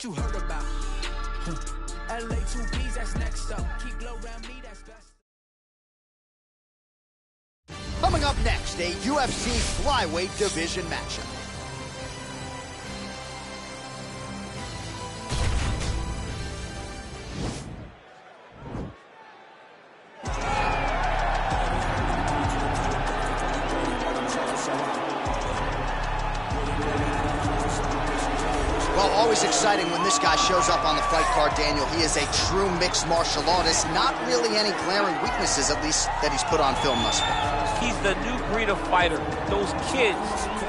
what you heard about. LA 2Bs, that's next up. Keep low around me, that's best. Coming up next, a UFC flyweight division matchup. Well, always exciting when this guy shows up on the fight card, Daniel. He is a true mixed martial artist. Not really any glaring weaknesses, at least, that he's put on film thus far. He's the new breed of fighter. Those kids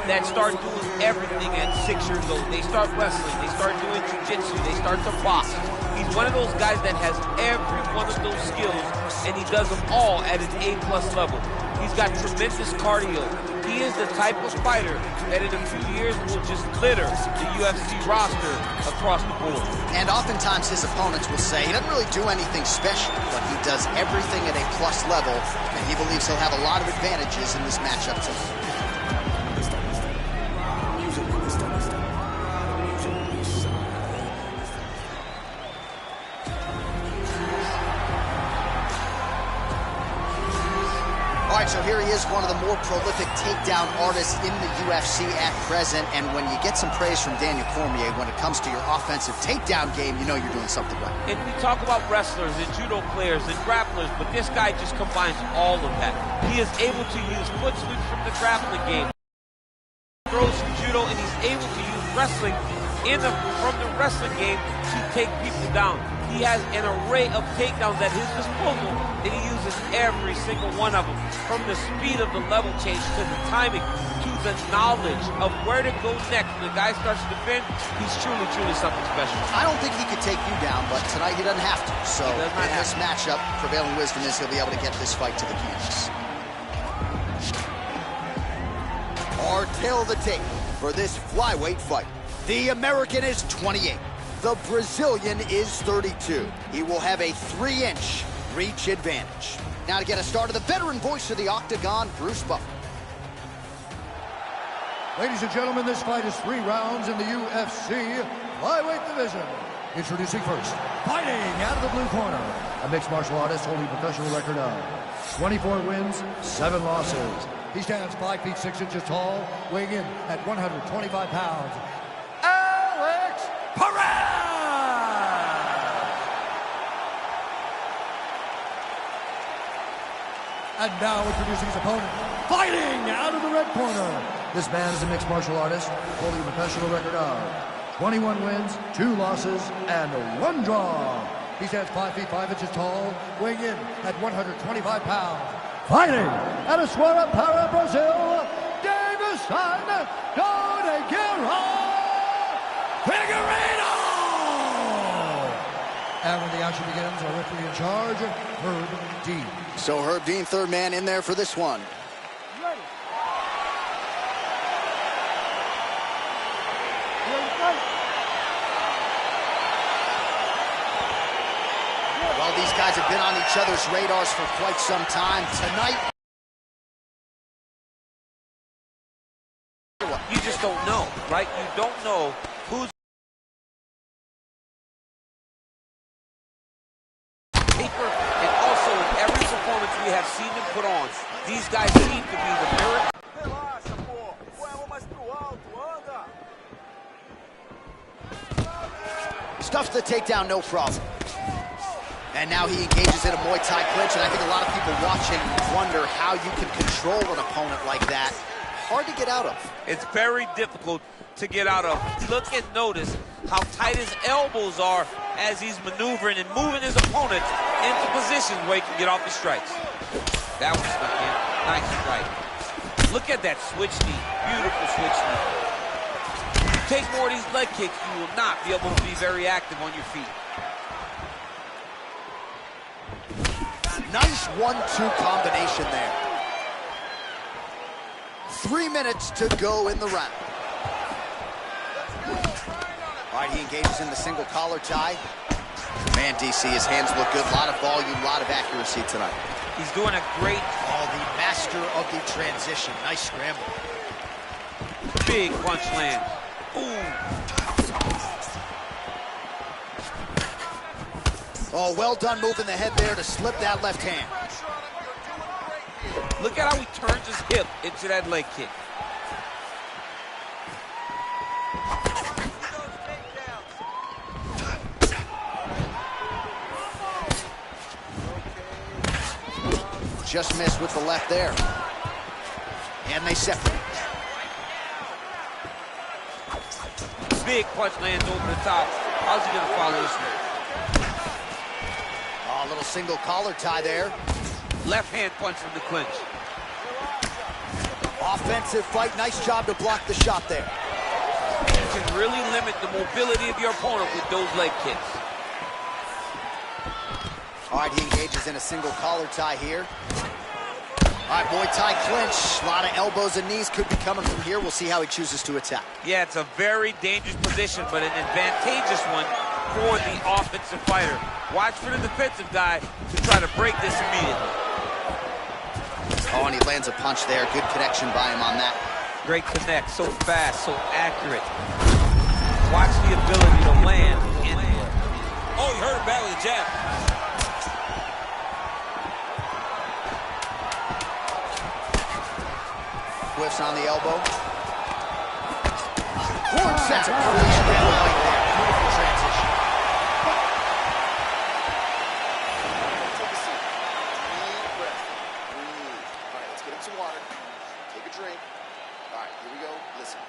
that start doing everything at 6 years old. They start wrestling, they start doing jiu-jitsu, they start to box. He's one of those guys that has every one of those skills, and he does them all at an A+ level. He's got tremendous cardio. He is the type of fighter that in a few years will just litter the UFC roster across the board. And oftentimes his opponents will say he doesn't really do anything special, but he does everything at a plus level, and he believes he'll have a lot of advantages in this matchup tonight. All right, so here he is, one of the more prolific takedown artists in the UFC at present. And when you get some praise from Daniel Cormier when it comes to your offensive takedown game, you know you're doing something right. And we talk about wrestlers and judo players and grapplers, but this guy just combines all of that. He is able to use foot sweeps from the grappling game, throws from judo, and he's able to use wrestling from the wrestling game to take people down. He has an array of takedowns at his disposal, and he uses every single one of them. From the speed of the level change to the timing to the knowledge of where to go next. When the guy starts to defend, he's truly, truly something special. I don't think he could take you down, but tonight he doesn't have to. So in this matchup, prevailing wisdom is he'll be able to get this fight to the canvas. Our tail of the tape for this flyweight fight. The American is 28. The Brazilian is 32. He will have a 3-inch reach advantage. Now to get us started, the veteran voice of the Octagon, Bruce Buffer. Ladies and gentlemen, this fight is 3 rounds in the UFC flyweight division. Introducing first, fighting out of the blue corner, a mixed martial artist holding a professional record of 24 wins, 7 losses. He stands 5 feet 6 inches tall, weighing in at 125 pounds. And now introducing his opponent, fighting out of the red corner. This man is a mixed martial artist, holding a professional record of 21 wins, 2 losses, and 1 draw. He stands 5 feet 5 inches tall, weighing in at 125 pounds. Fighting out of Suara Para, Brazil, Davison Figueiredo! And when the action begins, our referee in charge, Herb Dean. So Herb Dean, third man in there for this one. Ready. Well, these guys have been on each other's radars for quite some time. Tonight, you just don't know, right? You don't know who's paper, and also in every performance we have seen them put on, these guys seem to be the mirror. Stuffs the takedown, no problem. And now he engages in a Muay Thai clinch, and I think a lot of people watching wonder how you can control an opponent like that. Hard to get out of. It's very difficult to get out of. Look and notice how tight his elbows are as he's maneuvering and moving his opponent into positions where he can get off the strikes. That was stuck in. Nice strike. Look at that switch knee. Beautiful switch knee. You take more of these leg kicks, you will not be able to be very active on your feet. Nice 1-2 combination there. 3 minutes to go in the round. All right, he engages in the single collar tie. Man, DC, his hands look good. A lot of volume, a lot of accuracy tonight. He's doing a great... Oh, the master of the transition. Nice scramble. Big punch land. Ooh. Oh, well done moving the head there to slip that left hand. Look at how he turns his hip into that leg kick. Just missed with the left there. And they separate. Big punch lands over the top. How's he gonna follow this one? Oh, a little single collar tie there. Left hand punch from the clinch. Offensive fight. Nice job to block the shot there. You can really limit the mobility of your opponent with those leg kicks. All right, he engages in a single collar tie here. All right, Muay Thai clinch. A lot of elbows and knees could be coming from here. We'll see how he chooses to attack. Yeah, it's a very dangerous position, but an advantageous one for the offensive fighter. Watch for the defensive guy to try to break this immediately. Oh, and he lands a punch there. Good connection by him on that. Great connect, so fast, so accurate. Watch the ability to land. Oh, he hurt him bad with a jab. Whiffs on the elbow. One second. Right there. Beautiful transition. Take a seat. Deep breath. Breathe. All right, let's get him some water. Take a drink. All right, here we go. Listen.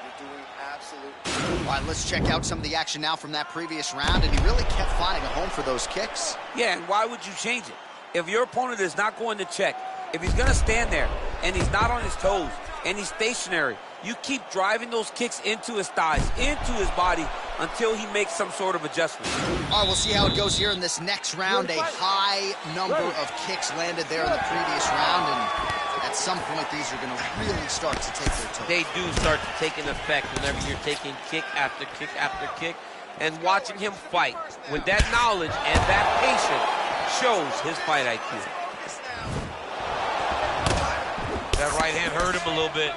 You're doing absolutely. All right, let's check out some of the action now from that previous round, and he really kept finding a home for those kicks. Yeah, and why would you change it? If your opponent is not going to check, if he's going to stand there and he's not on his toes and he's stationary, you keep driving those kicks into his thighs, into his body until he makes some sort of adjustment. All right, we'll see how it goes here in this next round. A high number of kicks landed there in the previous round, and at some point these are going to really start to take their toll. They do start to take an effect whenever you're taking kick after kick after kick, and watching him fight with that knowledge and that patience shows his fight IQ. That right hand hurt him a little bit.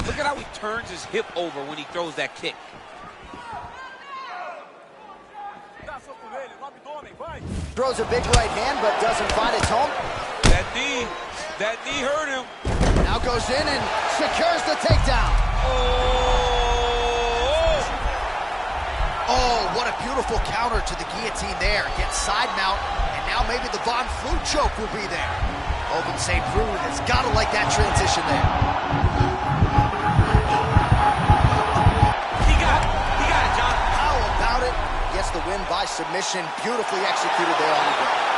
Look at how he turns his hip over when he throws that kick. Throws a big right hand, but doesn't find its home. That knee hurt him. Now goes in and secures the takedown. Oh, what a beautiful counter to the guillotine there. Gets side mount, and now maybe the Von Flue choke will be there. Open St. Preux has got to like that transition there. He got it, John. How about it? Gets the win by submission. Beautifully executed there on the ground.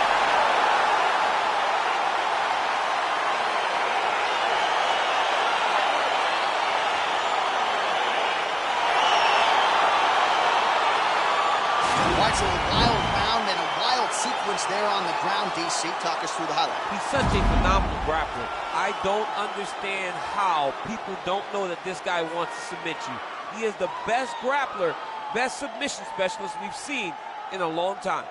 It's a wild round and a wild sequence there on the ground. DC, talk us through the highlight. He's such a phenomenal grappler. I don't understand how people don't know that this guy wants to submit you. He is the best grappler, best submission specialist we've seen in a long time.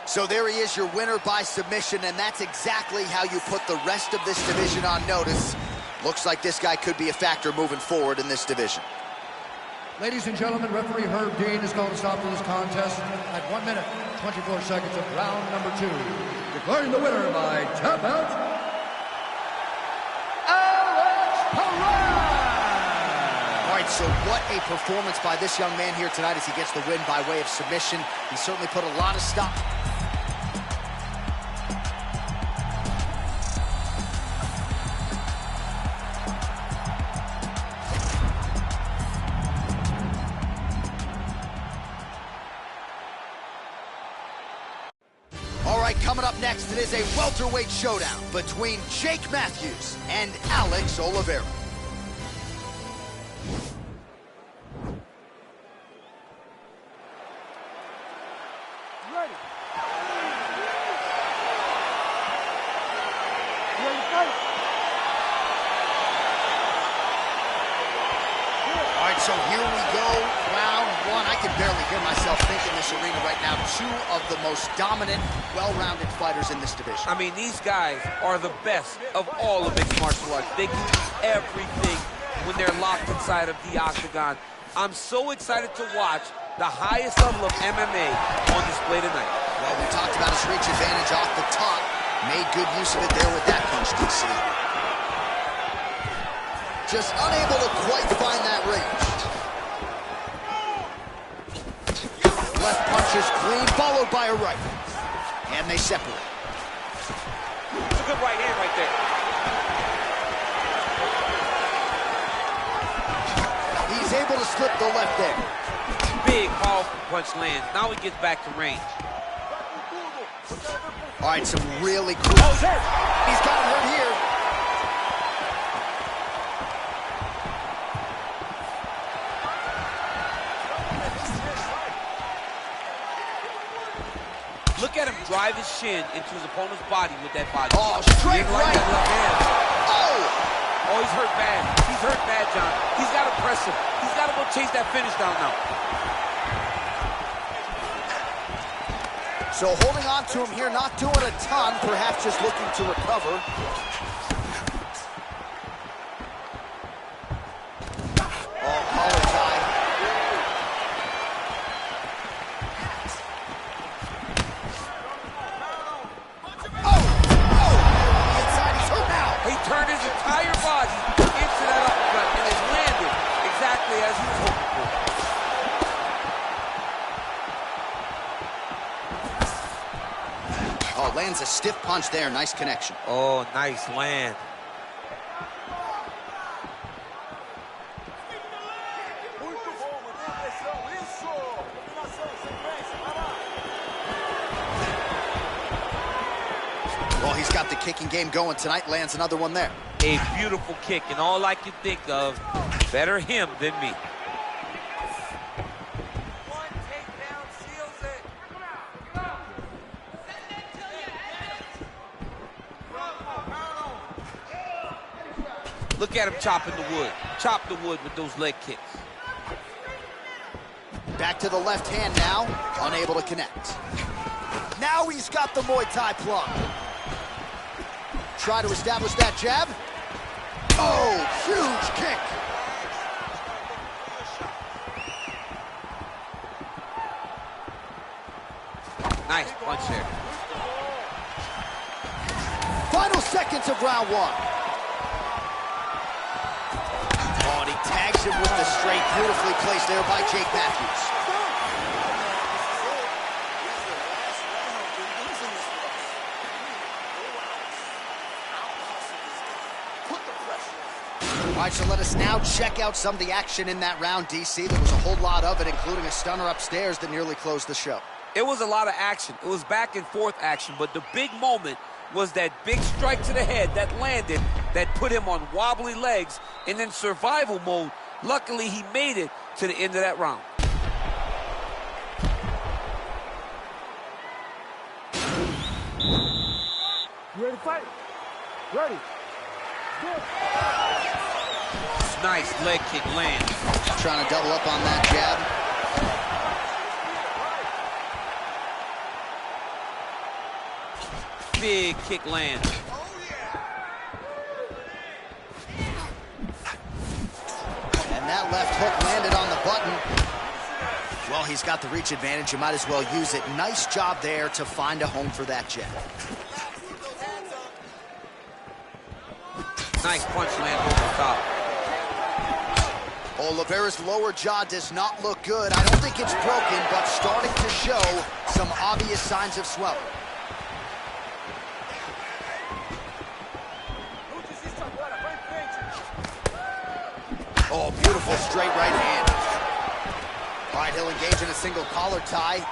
So there he is, your winner by submission, and that's exactly how you put the rest of this division on notice. Looks like this guy could be a factor moving forward in this division. Ladies and gentlemen, referee Herb Dean has called a stop to this contest at 1 minute, 24 seconds of round number 2. Declaring the winner by tap out, Alex Perez! All right, so what a performance by this young man here tonight as he gets the win by way of submission. He certainly put a lot of stop. Coming up next, it is a welterweight showdown between Jake Matthews and Alex Oliveira. Ready. Ready to fight. All right, So here we go, round one. I can barely hear myself think in this arena right now. Two of the most dominant, well-rounded fighters in this division. I mean, these guys are the best of all of mixed martial arts. They can do everything when they're locked inside of the octagon. I'm so excited to watch the highest level of MMA on display tonight. Well, we talked about his reach advantage off the top. Made good use of it there with that punch, DC. Just unable to quite find that range. Left punch is clean, followed by a right. And they separate. It's a good right hand right there. He's able to slip the left there. Big, powerful punch lands. Now he gets back to range. All right, some really cool. Oh, he's hurt. He's got him hurt here. Look at him drive his shin into his opponent's body with that body. Oh, straight like right. That left hand. Oh! Oh, he's hurt bad. He's hurt bad, John. He's got to press him. He's got to go chase that finish down now. So holding on to him here, not doing a ton, perhaps just looking to recover. Oh, collar tie. Oh! Oh! Inside, he's hurt now. He turned his entire body into that uppercut, and it landed exactly as he was hoping for. Oh, lands a stiff punch there. Nice connection. Oh, nice land. Well, he's got the kicking game going tonight. Lands another one there. A beautiful kick, and all I can think of, better him than me. Look at him chopping the wood. Chop the wood with those leg kicks. Back to the left hand now. Unable to connect. Now he's got the Muay Thai plum. Try to establish that jab. Oh, huge kick. Nice punch there. Final seconds of round one. Oh, and he tags him with the straight. Beautifully placed there by Jake Matthews. All right, so let us now check out some of the action in that round, DC. There was a whole lot of it, including a stunner upstairs that nearly closed the show. It was a lot of action. It was back and forth action, but the big moment was that big strike to the head that landed, that put him on wobbly legs, and in survival mode. Luckily, he made it to the end of that round. You ready to fight? Ready. Good. Nice leg kick lands. Trying to double up on that jab. Big kick lands. And that left hook landed on the button. Well, he's got the reach advantage. You might as well use it. Nice job there to find a home for that jab. Nice punch land over the top. Oh, Oliveira's lower jaw does not look good. I don't think it's broken, but starting to show some obvious signs of swelling. Oh, beautiful straight right hand. All right, he'll engage in a single collar tie.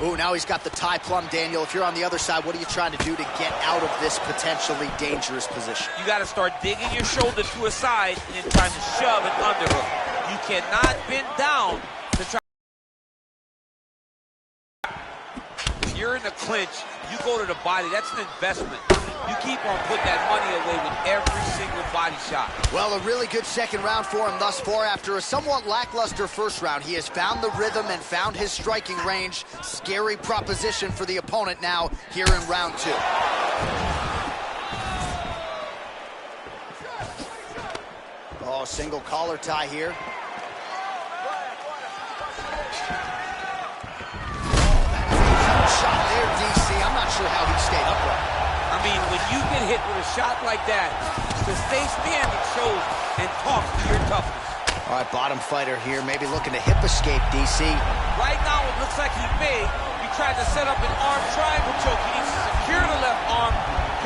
Ooh, now he's got the tie plum, Daniel. If you're on the other side, what are you trying to do to get out of this potentially dangerous position? You got to start digging your shoulder to a side and then trying to shove an underhook. You cannot bend down to try. If you're in a clinch, you go to the body. That's an investment. You keep on putting that money away with every single body shot. Well, a really good second round for him thus far. After a somewhat lackluster first round, he has found the rhythm and found his striking range. Scary proposition for the opponent now here in round 2. Oh, single collar tie here. Shot there, DC. I'm not sure how he stayed upright. I mean, when you get hit with a shot like that, to stay standing shows and talks to your toughness. All right, bottom fighter here, maybe looking to hip escape, DC. Right now, it looks like he may be trying to set up an arm triangle choke. He needs to secure the left arm,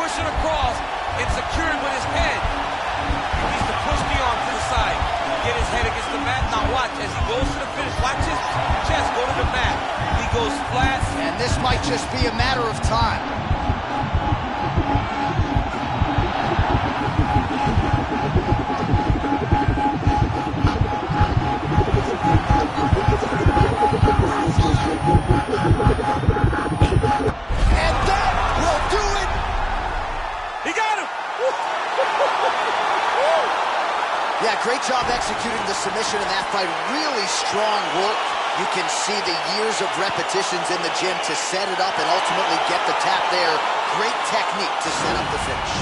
push it across, and secure it with his head. He needs to push the arm to the side, get his head against the mat. Now watch, as he goes to the finish, watch his chest go to the mat. He goes flat. And this might just be a matter of time. And that will do it. He got him. Yeah, great job executing the submission in that fight. Really strong work. You can see the years of repetitions in the gym to set it up and ultimately get the tap there. Great technique to set up the finish.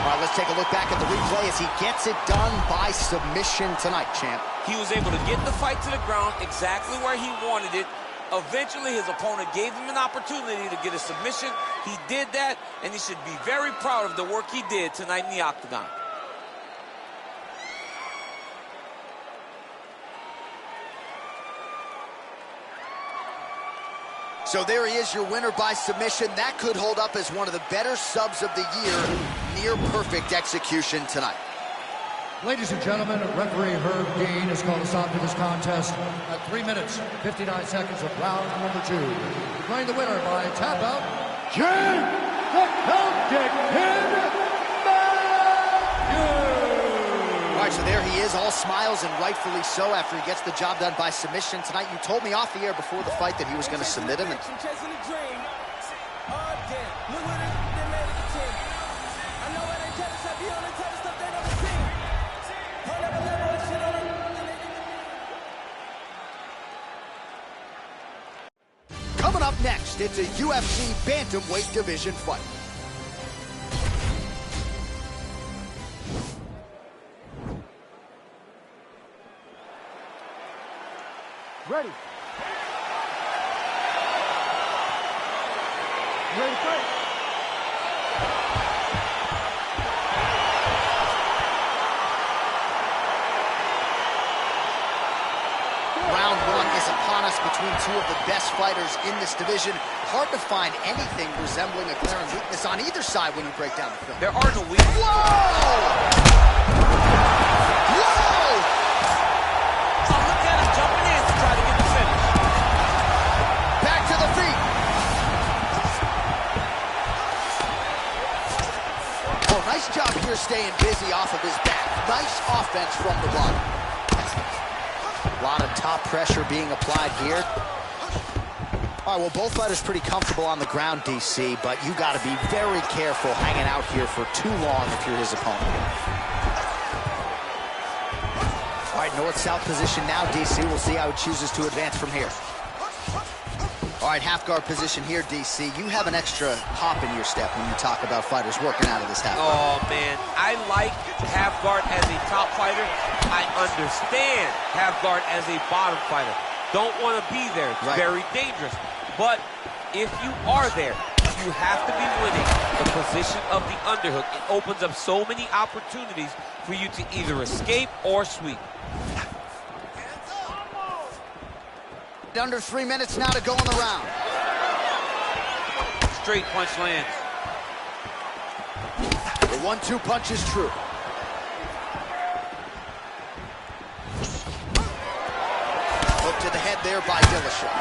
All right, let's take a look back at the replay as he gets it done by submission tonight, champ. He was able to get the fight to the ground exactly where he wanted it. Eventually, his opponent gave him an opportunity to get a submission. He did that, and he should be very proud of the work he did tonight in the octagon. So there he is, your winner by submission. That could hold up as one of the better subs of the year. Near perfect execution tonight. Ladies and gentlemen, referee Herb Dean has called a stop to this contest at 3 minutes, 59 seconds of round number 2. Declaring the winner by tap out, Jim the Celtic Kid Matthews! All right, so there he is, all smiles and rightfully so after he gets the job done by submission tonight. You told me off the air before the fight that he was going to submit him. Chasing the dream. Again. Look what they made it to. I know it ain't tennis, I be on the type of stuff they never seen. Hold up a level of shit on them. Coming up next, it's a UFC bantamweight division fight. Ready. Ready to fight? Round 1 is upon us between two of the best fighters in this division. Hard to find anything resembling a glaring weakness on either side when you break down the film. There are no weaknesses. Whoa! Whoa! Oh, look at him jumping in to try to get the finish. Back to the feet. Oh, nice job here staying busy off of his back. Nice offense from the bottom. A lot of top pressure being applied here. All right, well, both fighters pretty comfortable on the ground, DC, but you got to be very careful hanging out here for too long if you're his opponent. All right, north-south position now, DC. We'll see how he chooses to advance from here. All right, half guard position here, DC. You have an extra hop in your step when you talk about fighters working out of this half guard. Oh, man. I like half guard as a top fighter. I understand half guard as a bottom fighter. Don't want to be there. It's very dangerous. But if you are there, you have to be winning the position of the underhook. It opens up so many opportunities for you to either escape or sweep. Under 3 minutes now to go in the round. Straight punch lands. The 1-2 punch is true. Hook to the head there by Dillashaw.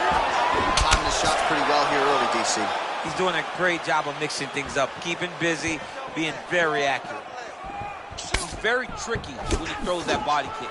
Timing the shots pretty well here early, DC. He's doing a great job of mixing things up, keeping busy, being very accurate. He's very tricky when he throws that body kick.